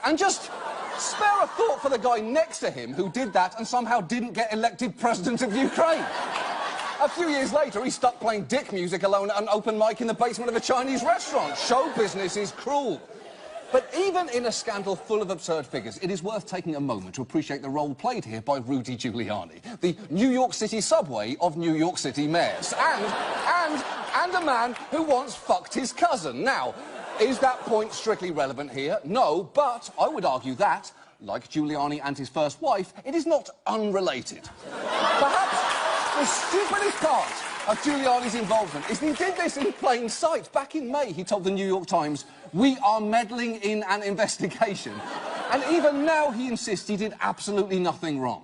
And just spare a thought for the guy next to him who did that and somehow didn't get elected president of Ukraine. A few years later, he's stuck playing dick music alone at an open mic in the basement of a Chinese restaurant. Show business is cruel. But even in a scandal full of absurd figures, it is worth taking a moment to appreciate the role played here by Rudy Giuliani, the New York City subway of New York City mayors, and a man who once fucked his cousin. Now, is that point strictly relevant here? No, but I would argue that, like Giuliani and his first wife, it is not unrelated. Perhaps the stupidest part of Giuliani's involvement is that he did this in plain sight. Back in May, he told the New York Times, "We are meddling in an investigation." And even now, he insists he did absolutely nothing wrong.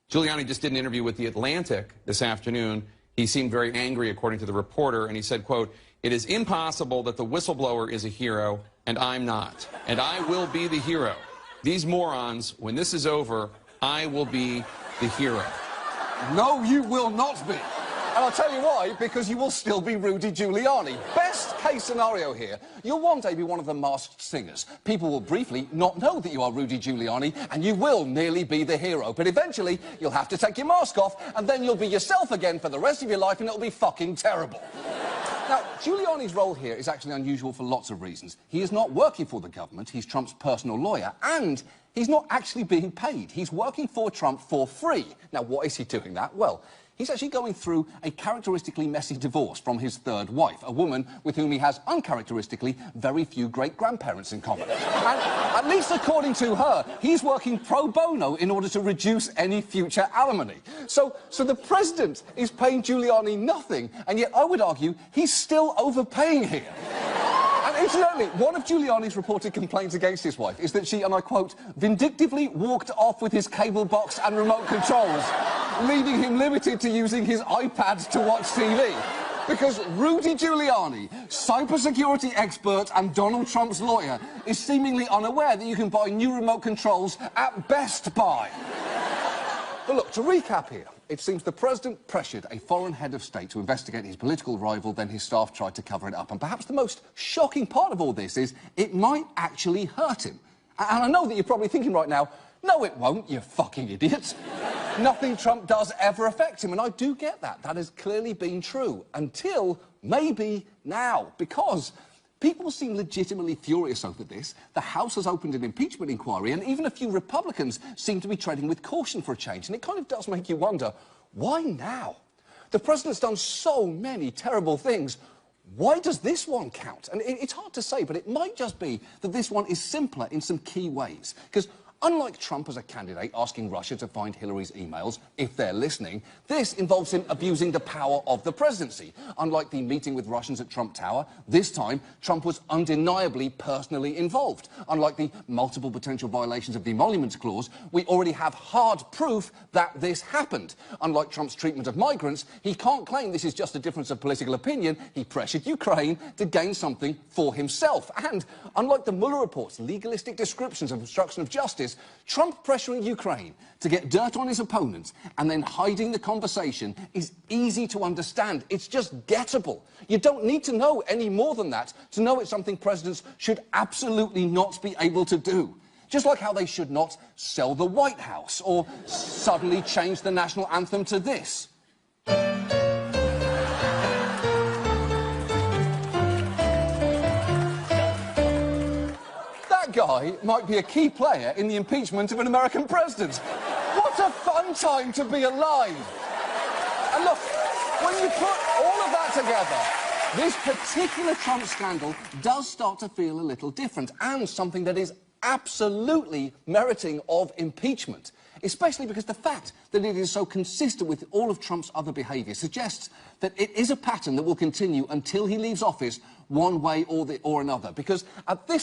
Giuliani just did an interview with The Atlantic this afternoon. He seemed very angry, according to the reporter, and he said, quote, "It is impossible that the whistleblower is a hero, and I'm not. And I will be the hero. These morons, when this is over, I will be the hero." No, you will not be. And I'll tell you why, because you will still be Rudy Giuliani. Best case scenario here, you'll one day be one of the masked singers. People will briefly not know that you are Rudy Giuliani, and you will nearly be the hero. But eventually, you'll have to take your mask off, and then you'll be yourself again for the rest of your life, and it'll be fucking terrible. Now, Giuliani's role here is actually unusual for lots of reasons. He is not working for the government, he's Trump's personal lawyer, and he's not actually being paid. He's working for Trump for free. Now, what is he doing that? Well, he's actually going through a characteristically messy divorce from his third wife, a woman with whom he has, uncharacteristically, very few great-grandparents in common. And, at least according to her, he's working pro bono in order to reduce any future alimony. So the president is paying Giuliani nothing, and yet I would argue he's still overpaying here. And incidentally, one of Giuliani's reported complaints against his wife is that she, and I quote, "vindictively walked off with his cable box and remote controls, leaving him limited to using his iPad to watch TV." Because Rudy Giuliani, cybersecurity expert and Donald Trump's lawyer, is seemingly unaware that you can buy new remote controls at Best Buy. But look, to recap here, it seems the president pressured a foreign head of state to investigate his political rival, then his staff tried to cover it up. And perhaps the most shocking part of all this is it might actually hurt him. And I know that you're probably thinking right now, no, it won't, you fucking idiot. Nothing Trump does ever affects him, and I do get that. That has clearly been true, until maybe now, because people seem legitimately furious over this. The House has opened an impeachment inquiry, and even a few Republicans seem to be treading with caution for a change, and it kind of does make you wonder, why now? The president's done so many terrible things. Why does this one count? And it's hard to say, but it might just be that this one is simpler in some key ways. Because unlike Trump as a candidate asking Russia to find Hillary's emails, if they're listening, this involves him abusing the power of the presidency. Unlike the meeting with Russians at Trump Tower, this time, Trump was undeniably personally involved. Unlike the multiple potential violations of the Emoluments Clause, we already have hard proof that this happened. Unlike Trump's treatment of migrants, he can't claim this is just a difference of political opinion. He pressured Ukraine to gain something for himself. And unlike the Mueller report's legalistic descriptions of obstruction of justice, Trump pressuring Ukraine to get dirt on his opponents and then hiding the conversation is easy to understand. It's just gettable. You don't need to know any more than that to know it's something presidents should absolutely not be able to do. Just like how they should not sell the White House or suddenly change the national anthem to this. Guy might be a key player in the impeachment of an American president. What a fun time to be alive! And look, when you put all of that together, this particular Trump scandal does start to feel a little different, and something that is absolutely meriting of impeachment. Especially because the fact that it is so consistent with all of Trump's other behaviour suggests that it is a pattern that will continue until he leaves office one way or another. Because at this